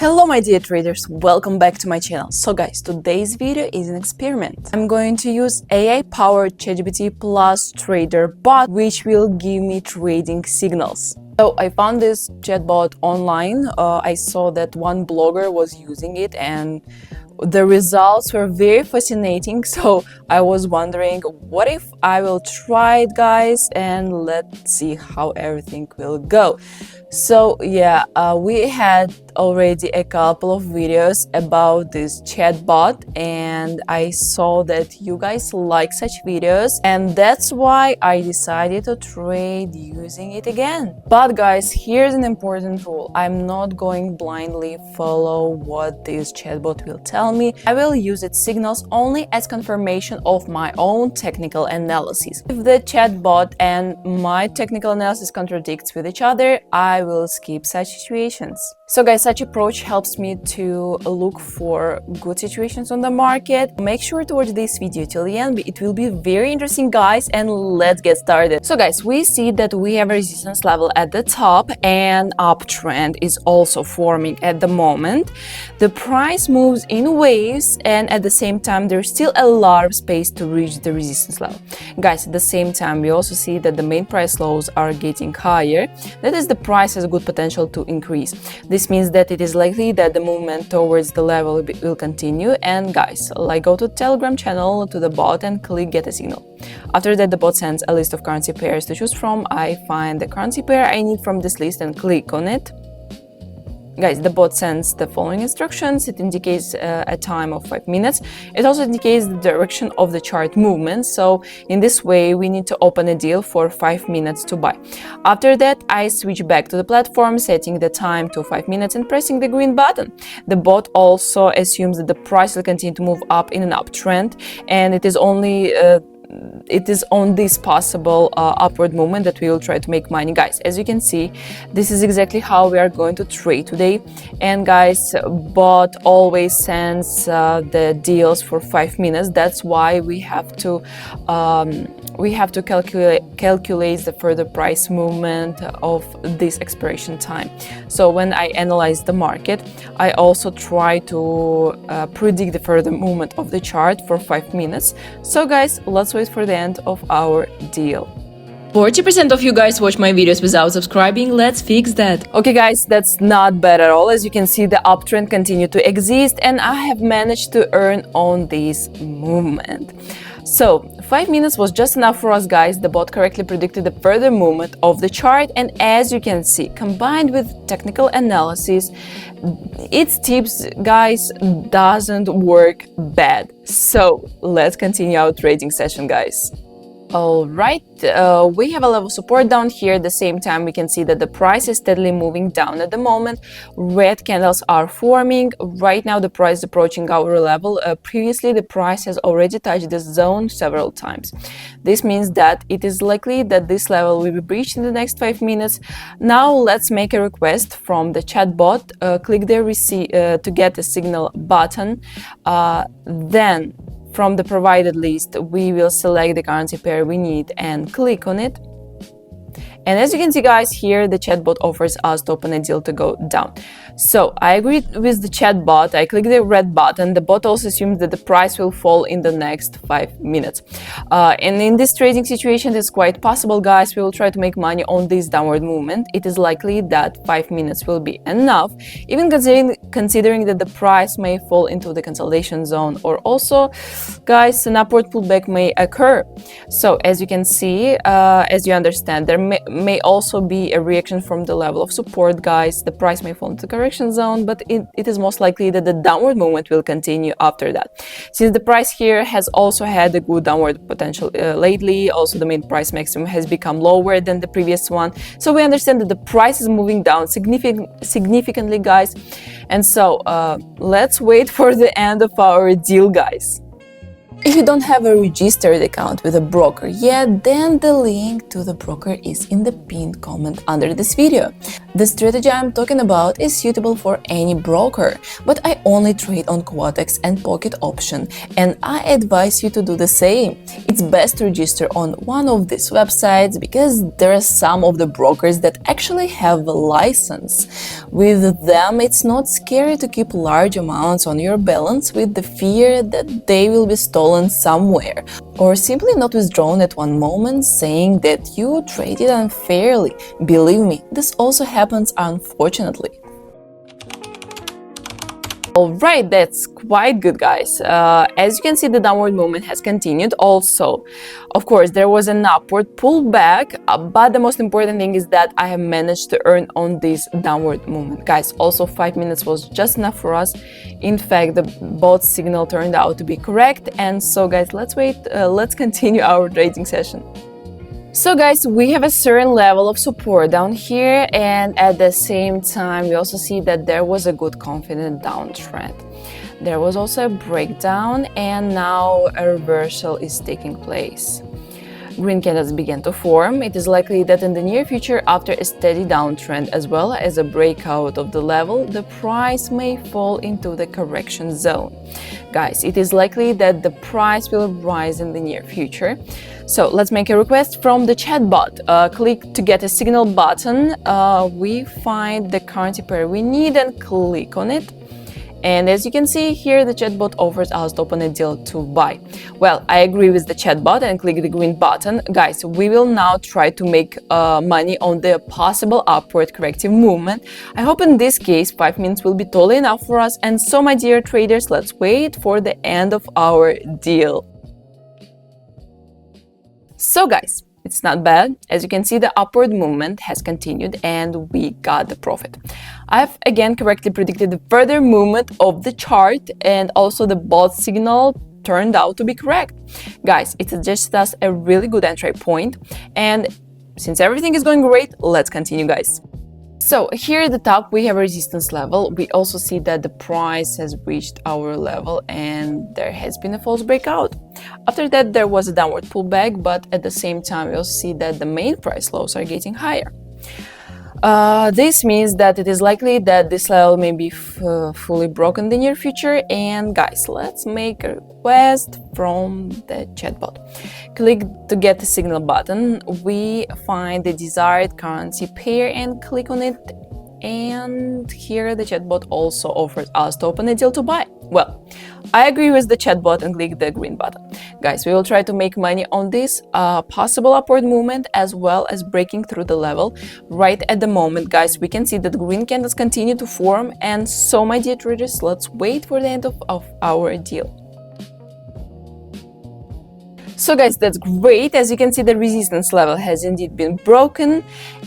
Hello my dear traders, welcome back to my channel. So guys, today's video is an experiment. I'm going to use AI-powered ChatGPT Plus Trader bot, which will give me trading signals. So I found this chatbot online. I saw that one blogger was using it and the results were very fascinating. So I was wondering, what if I will try it, guys, and let's see how everything will go. So yeah, we had already a couple of videos about this chatbot and I saw that you guys like such videos, and that's why I decided to trade using it again. But guys, here's an important rule. I'm not going blindly follow what this chatbot will tell me. I will use its signals only as confirmation of my own technical analysis. If the chatbot and my technical analysis contradicts with each other, I will skip such situations. So guys, such approach helps me to look for good situations on the market. Make sure to watch this video till the end. It will be very interesting, guys, and let's get started. So guys, we see that we have a resistance level at the top and uptrend is also forming at the moment. The price moves in waves and at the same time there's still a lot of space to reach the resistance level. Guys, at the same time we also see that the main price lows are getting higher. That is, the price has good potential to increase. This means that it is likely that the movement towards the level will continue. And guys, like, go to Telegram channel, to the bot and click get a signal. After that, the bot sends a list of currency pairs to choose from. I find the currency pair I need from this list and click on it. Guys, the bot sends the following instructions. It indicates a time of 5 minutes. It also indicates the direction of the chart movement. So in this way, we need to open a deal for 5 minutes to buy. After that, I switch back to the platform, setting the time to 5 minutes and pressing the green button. The bot also assumes that the price will continue to move up in an uptrend, and it is on this possible upward movement that we will try to make money. Guys, as you can see, this is exactly how we are going to trade today. And guys, bot always sends the deals for 5 minutes. That's why we have to calculate the further price movement of this expiration time. So when I analyze the market, I also try to predict the further movement of the chart for 5 minutes. So guys, let's wait for the end of our deal. 40% of you guys watch my videos without subscribing. Let's fix that. Okay guys, that's not bad at all. As you can see, the uptrend continued to exist and I have managed to earn on this movement. So 5 minutes was just enough for us, guys. The bot correctly predicted the further movement of the chart, and as you can see, combined with technical analysis, its tips, guys, doesn't work bad. So let's continue our trading session, guys. All right, we have a level support down here. At the same time, we can see that the price is steadily moving down at the moment. Red candles are forming. Right now, the price is approaching our level. Previously, the price has already touched this zone several times. This means that it is likely that this level will be breached in the next 5 minutes. Now, let's make a request from the chatbot. Click the to get a signal button. Then, from the provided list, we will select the currency pair we need and click on it. And as you can see, guys, here the chatbot offers us to open a deal to go down. So I agreed with the chatbot. I click the red button. The bot also assumes that the price will fall in the next 5 minutes. And in this trading situation, it's quite possible, guys. We will try to make money on this downward movement. It is likely that 5 minutes will be enough, even considering that the price may fall into the consolidation zone, or also, guys, an upward pullback may occur. So as you can see, as you understand, there may also be a reaction from the level of support, guys. The price may fall into the correction zone, but it is most likely that the downward movement will continue after that. Since the price here has also had a good downward potential lately, also the main price maximum has become lower than the previous one. So we understand that the price is moving down significantly, guys. And so let's wait for the end of our deal, guys. If you don't have a registered account with a broker yet, then the link to the broker is in the pinned comment under this video. The strategy I'm talking about is suitable for any broker, but I only trade on Quotex and Pocket option, and I advise you to do the same. It's best to register on one of these websites because there are some of the brokers that actually have a license. With them, it's not scary to keep large amounts on your balance with the fear that they will be stolen somewhere, or simply not withdrawn at one moment saying that you traded unfairly. Believe me, this also happens, unfortunately. Alright, that's quite good, guys. As you can see, the downward movement has continued. Also, of course, there was an upward pullback, but the most important thing is that I have managed to earn on this downward movement. Guys, also 5 minutes was just enough for us. In fact, the bot signal turned out to be correct. And so, guys, let's continue our trading session. So guys, we have a certain level of support down here, and at the same time we also see that there was a good confident downtrend. There was also a breakdown, and now a reversal is taking place. Green candles began to form. It is likely that in the near future, after a steady downtrend as well as a breakout of the level, the price may fall into the correction zone. Guys, it is likely that the price will rise in the near future. So let's make a request from the chatbot. Click to get a signal button. We find the currency pair we need and click on it. And as you can see here, the chatbot offers us to open a deal to buy. Well, I agree with the chatbot and click the green button. Guys, we will now try to make money on the possible upward corrective movement. I hope in this case 5 minutes will be totally enough for us. And so, my dear traders, let's wait for the end of our deal. So guys, it's not bad. As you can see, the upward movement has continued and we got the profit. I've again correctly predicted the further movement of the chart, and also the bot signal turned out to be correct. Guys, it suggests us a really good entry point, and since everything is going great, let's continue, guys. So here at the top we have a resistance level. We also see that the price has reached our level and there has been a false breakout. After that there was a downward pullback, but at the same time we also see that the main price lows are getting higher. This means that it is likely that this level may be fully broken in the near future. And guys, let's make a request from the chatbot. Click to get the signal button. We find the desired currency pair and click on it. And here the chatbot also offers us to open a deal to buy. Well, I agree with the chatbot and click the green button. Guys, we will try to make money on this possible upward movement as well as breaking through the level. Right at the moment, guys, we can see that green candles continue to form, and so, my dear traders, let's wait for the end of our deal. So guys, that's great. As you can see, the resistance level has indeed been broken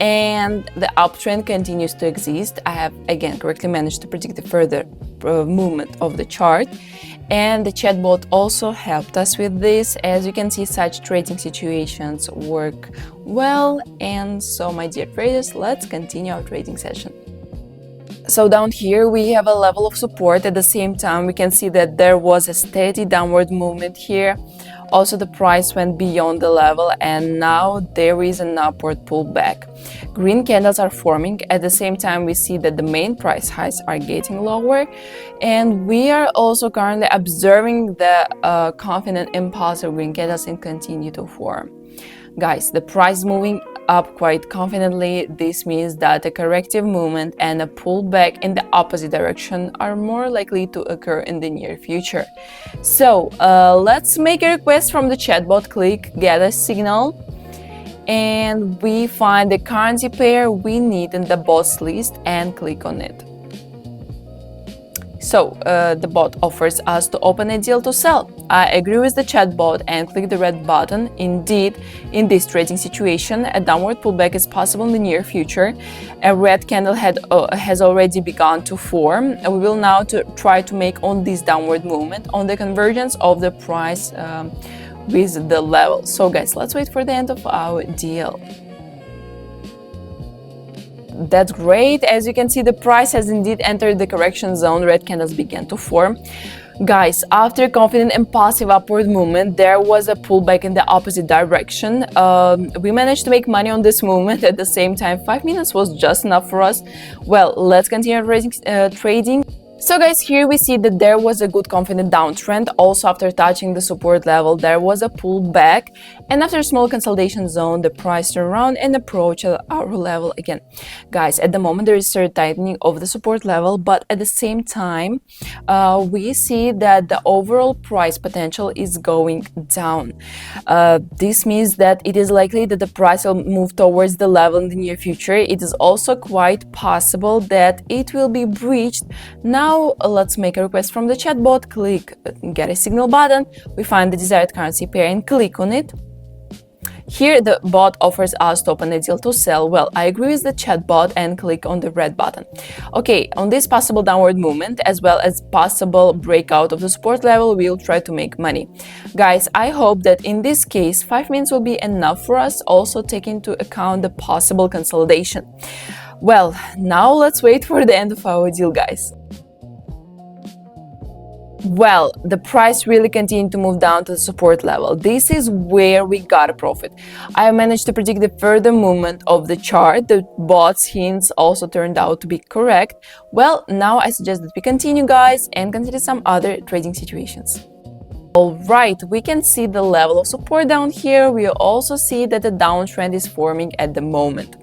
and the uptrend continues to exist. I have again correctly managed to predict the further movement of the chart, and the chatbot also helped us with this. As you can see, such trading situations work well. And so, my dear traders, let's continue our trading session. So down here we have a level of support. At the same time, we can see that there was a steady downward movement here. Also, the price went beyond the level and now there is an upward pullback. Green candles are forming. At the same time, we see that the main price highs are getting lower, and we are also currently observing the confident impulse of green candles and continue to form. Guys, the price moving up quite confidently. This means that a corrective movement and a pullback in the opposite direction are more likely to occur in the near future. So let's make a request from the chatbot. Click get a signal, and we find the currency pair we need in the bot's list and click on it. So the bot offers us to open a deal to sell. I agree with the chatbot and click the red button. Indeed, in this trading situation, a downward pullback is possible in the near future. A red candle has already begun to form. We will now try to make on this downward movement on the convergence of the price with the level. So guys, let's wait for the end of our deal. That's great. As you can see, the price has indeed entered the correction zone. Red candles began to form. Guys, after a confident and passive upward movement, there was a pullback in the opposite direction. We managed to make money on this movement. At the same time, 5 minutes was just enough for us. Well, let's continue trading. So guys, here we see that there was a good confident downtrend. Also, after touching the support level, there was a pullback, and after a small consolidation zone, the price turned around and approached our level again. Guys, at the moment there is a tightening of the support level, but at the same time we see that the overall price potential is going down. This means that it is likely that the price will move towards the level in the near future. It is also quite possible that it will be breached. Now let's make a request from the chatbot. Click get a signal button. We find the desired currency pair and click on it. Here the bot offers us to open a deal to sell. Well, I agree with the chatbot and click on the red button. Okay, on this possible downward movement as well as possible breakout of the support level, we'll try to make money. Guys, I hope that in this case 5 minutes will be enough for us, also taking into account the possible consolidation. Well, now let's wait for the end of our deal, guys. Well, the price really continued to move down to the support level. This is where we got a profit. I managed to predict the further movement of the chart. The bot's hints also turned out to be correct. Well, now I suggest that we continue, guys, and consider some other trading situations. Alright, we can see the level of support down here. We also see that the downtrend is forming at the moment.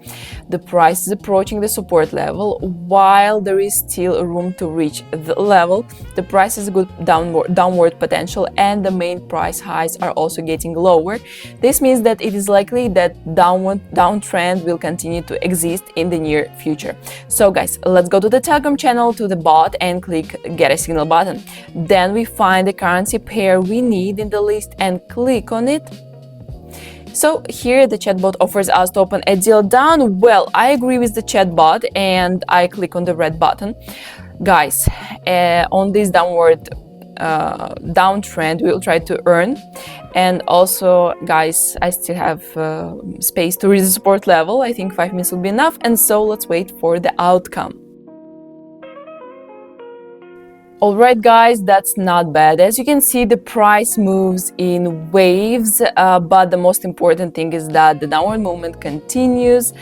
The price is approaching the support level. While there is still room to reach the level, the price has a good downward potential, and the main price highs are also getting lower. This means that it is likely that downtrend will continue to exist in the near future. So guys, let's go to the Telegram channel, to the bot, and click get a signal button. Then we find the currency pair we need in the list and click on it. So here the chatbot offers us to open a deal down. Well, I agree with the chatbot and I click on the red button. Guys, on this downtrend we'll try to earn, and also guys, I still have space to reach the support level. I think 5 minutes will be enough, and so let's wait for the outcome. Alright guys, that's not bad. As you can see, the price moves in waves, but the most important thing is that the downward movement continues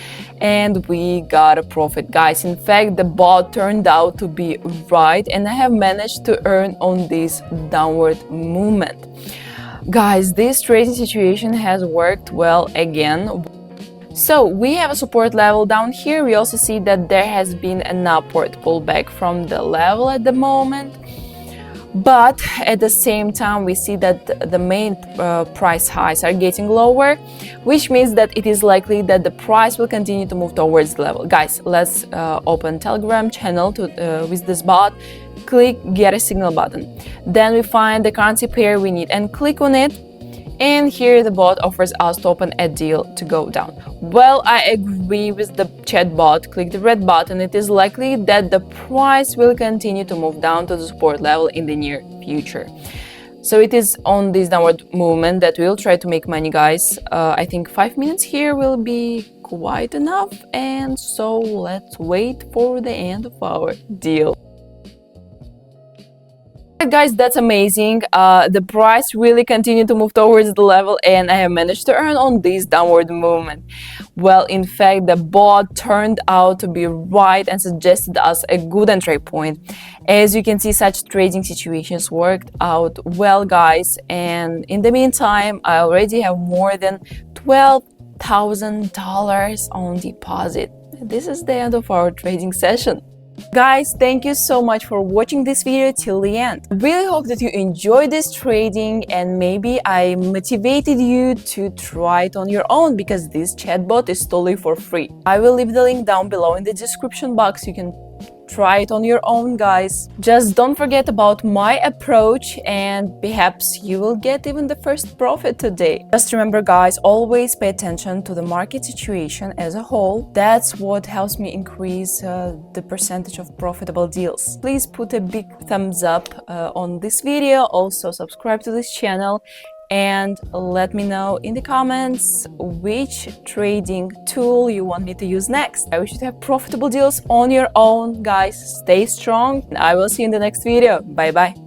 and we got a profit, guys. In fact, the bot turned out to be right and I have managed to earn on this downward movement. Guys, this trading situation has worked well again. So we have a support level down here. We also see that there has been an upward pullback from the level at the moment, but at the same time we see that the main price highs are getting lower, which means that it is likely that the price will continue to move towards the level. Guys, let's open Telegram channel with this bot. Click get a signal button. Then we find the currency pair we need and click on it. And here the bot offers us to open a deal to go down. Well, I agree with the chatbot. Click the red button. It is likely that the price will continue to move down to the support level in the near future. So it is on this downward movement that we'll try to make money, guys. I think 5 minutes here will be quite enough. And so let's wait for the end of our deal. Guys, that's amazing. The price really continued to move towards the level and I have managed to earn on this downward movement. Well, in fact, the bot turned out to be right and suggested us a good entry point. As you can see, such trading situations worked out well, guys, and in the meantime I already have more than $12,000 on deposit. This is the end of our trading session. Guys, thank you so much for watching this video till the end. Really hope that you enjoyed this trading and maybe I motivated you to try it on your own, because this chatbot is totally for free. I will leave the link down below in the description box. You can try it on your own, guys. Just don't forget about my approach and perhaps you will get even the first profit today. Just remember, guys, always pay attention to the market situation as a whole. That's what helps me increase the percentage of profitable deals. Please put a big thumbs up on this video. Also subscribe to this channel and let me know in the comments which trading tool you want me to use next. I wish you to have profitable deals on your own, guys. Stay strong and I will see you in the next video. Bye bye.